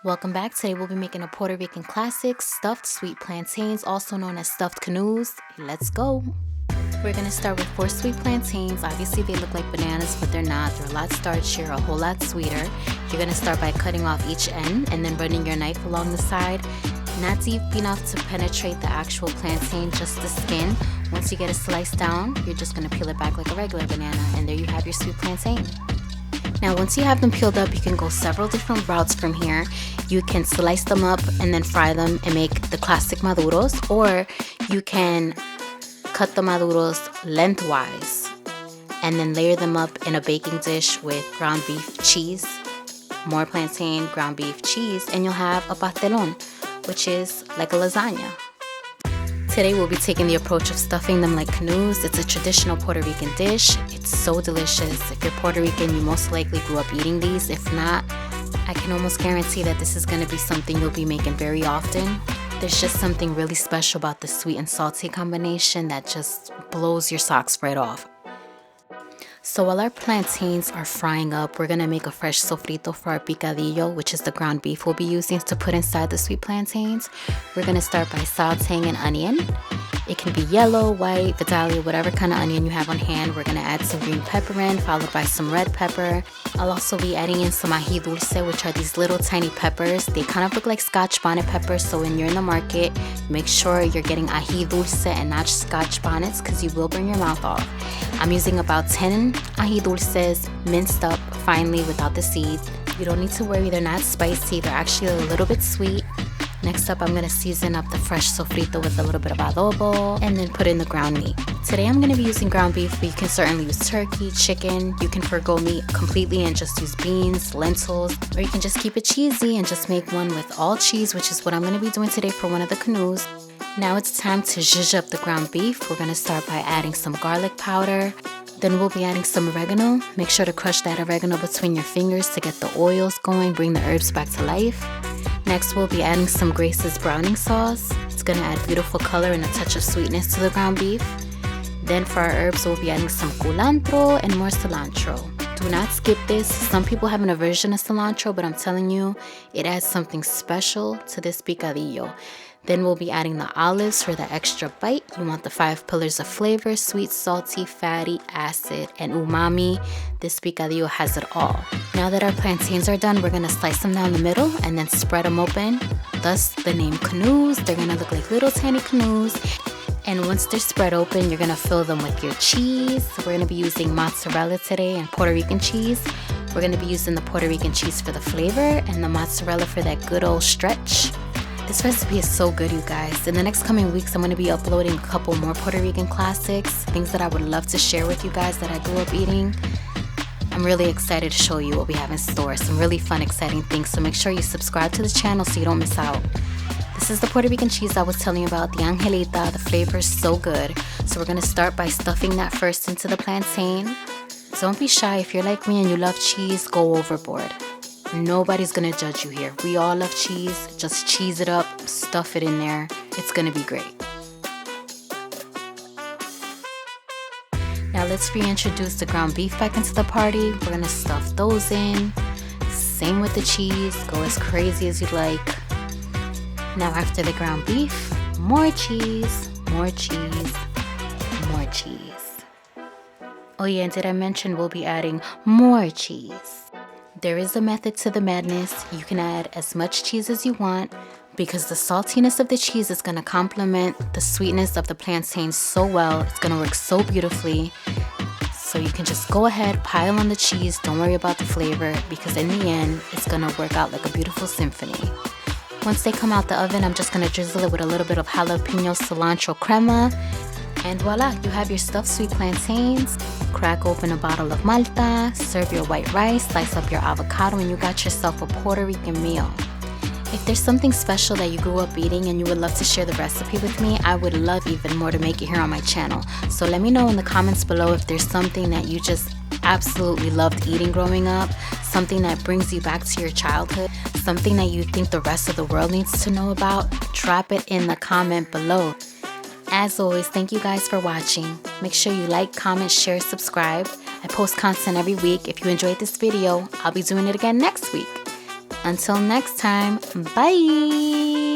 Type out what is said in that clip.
Welcome back. Today we'll be making a Puerto Rican classic, stuffed sweet plantains, also known as stuffed canoes. Let's go. We're gonna start with 4 sweet plantains. Obviously they look like bananas, but they're not. They're a lot starchier, a whole lot sweeter. You're gonna start by cutting off each end and then running your knife along the side. Not deep enough to penetrate the actual plantain, just the skin. Once you get it sliced down, you're just gonna peel it back like a regular banana, and there you have your sweet plantain. Now, once you have them peeled up, you can go several different routes from here. You can slice them up and then fry them and make the classic maduros, or you can cut the maduros lengthwise and then layer them up in a baking dish with ground beef cheese, more plantain, ground beef cheese, and you'll have a pastelon, which is like a lasagna. Today we'll be taking the approach of stuffing them like canoes. It's a traditional Puerto Rican dish. It's so delicious. If you're Puerto Rican, you most likely grew up eating these. If not, I can almost guarantee that this is going to be something you'll be making very often. There's just something really special about the sweet and salty combination that just blows your socks right off. So while our plantains are frying up, we're gonna make a fresh sofrito for our picadillo, which is the ground beef we'll be using to put inside the sweet plantains. We're gonna start by sauteing an onion. It can be yellow, white, Vidalia, whatever kind of onion you have on hand. We're gonna add some green pepper in, followed by some red pepper. I'll also be adding in some ají dulce, which are these little tiny peppers. They kind of look like Scotch bonnet peppers, so when you're in the market, make sure you're getting ají dulce and not Scotch bonnets, because you will burn your mouth off. I'm using about 10 ají dulces, minced up finely without the seeds. You don't need to worry, they're not spicy, they're actually a little bit sweet. Next up, I'm gonna season up the fresh sofrito with a little bit of adobo and then put in the ground meat. Today I'm gonna be using ground beef, but you can certainly use turkey, chicken. You can forgo meat completely and just use beans, lentils, or you can just keep it cheesy and just make one with all cheese, which is what I'm gonna be doing today for one of the canoes. Now it's time to zhuzh up the ground beef. We're gonna start by adding some garlic powder. Then we'll be adding some oregano. Make sure to crush that oregano between your fingers to get the oils going, bring the herbs back to life. Next, we'll be adding some Grace's browning sauce. It's gonna add beautiful color and a touch of sweetness to the ground beef. Then for our herbs, we'll be adding some culantro and more cilantro. Do not skip this. Some people have an aversion to cilantro, but I'm telling you, it adds something special to this picadillo. Then we'll be adding the olives for the extra bite. You want the 5 pillars of flavor: sweet, salty, fatty, acid, and umami. This picadillo has it all. Now that our plantains are done, we're gonna slice them down the middle and then spread them open. Thus the name canoes. They're gonna look like little tiny canoes. And once they're spread open, you're gonna fill them with your cheese. We're gonna be using mozzarella today and Puerto Rican cheese. We're gonna be using the Puerto Rican cheese for the flavor and the mozzarella for that good old stretch. This recipe is so good, you guys. In the next coming weeks, I'm going to be uploading a couple more Puerto Rican classics, things that I would love to share with you guys that I grew up eating. I'm really excited to show you what we have in store, some really fun, exciting things. So make sure you subscribe to the channel so you don't miss out. This is the Puerto Rican cheese I was telling you about, the Angelita. The flavor is so good. So we're going to start by stuffing that first into the plantain. Don't be shy. If you're like me and you love cheese, go overboard. Nobody's gonna judge you here. We all love cheese. Just cheese it up, stuff it in there. It's gonna be great. Now let's reintroduce the ground beef back into the party. We're gonna stuff those in. Same with the cheese. Go as crazy as you'd like. Now after the ground beef, more cheese, more cheese, more cheese. Oh yeah, and did I mention we'll be adding more cheese? There is a method to the madness. You can add as much cheese as you want because the saltiness of the cheese is going to complement the sweetness of the plantain so well. It's going to work so beautifully. So you can just go ahead, pile on the cheese. Don't worry about the flavor because in the end, it's going to work out like a beautiful symphony. Once they come out the oven, I'm just going to drizzle it with a little bit of jalapeno cilantro crema. And voila, you have your stuffed sweet plantains. Crack open a bottle of Malta, serve your white rice, slice up your avocado, and you got yourself a Puerto Rican meal. If there's something special that you grew up eating and you would love to share the recipe with me, I would love even more to make it here on my channel. So let me know in the comments below if there's something that you just absolutely loved eating growing up, something that brings you back to your childhood, something that you think the rest of the world needs to know about. Drop it in the comment below. As always, thank you guys for watching. Make sure you like, comment, share, subscribe. I post content every week. If you enjoyed this video, I'll be doing it again next week. Until next time, bye!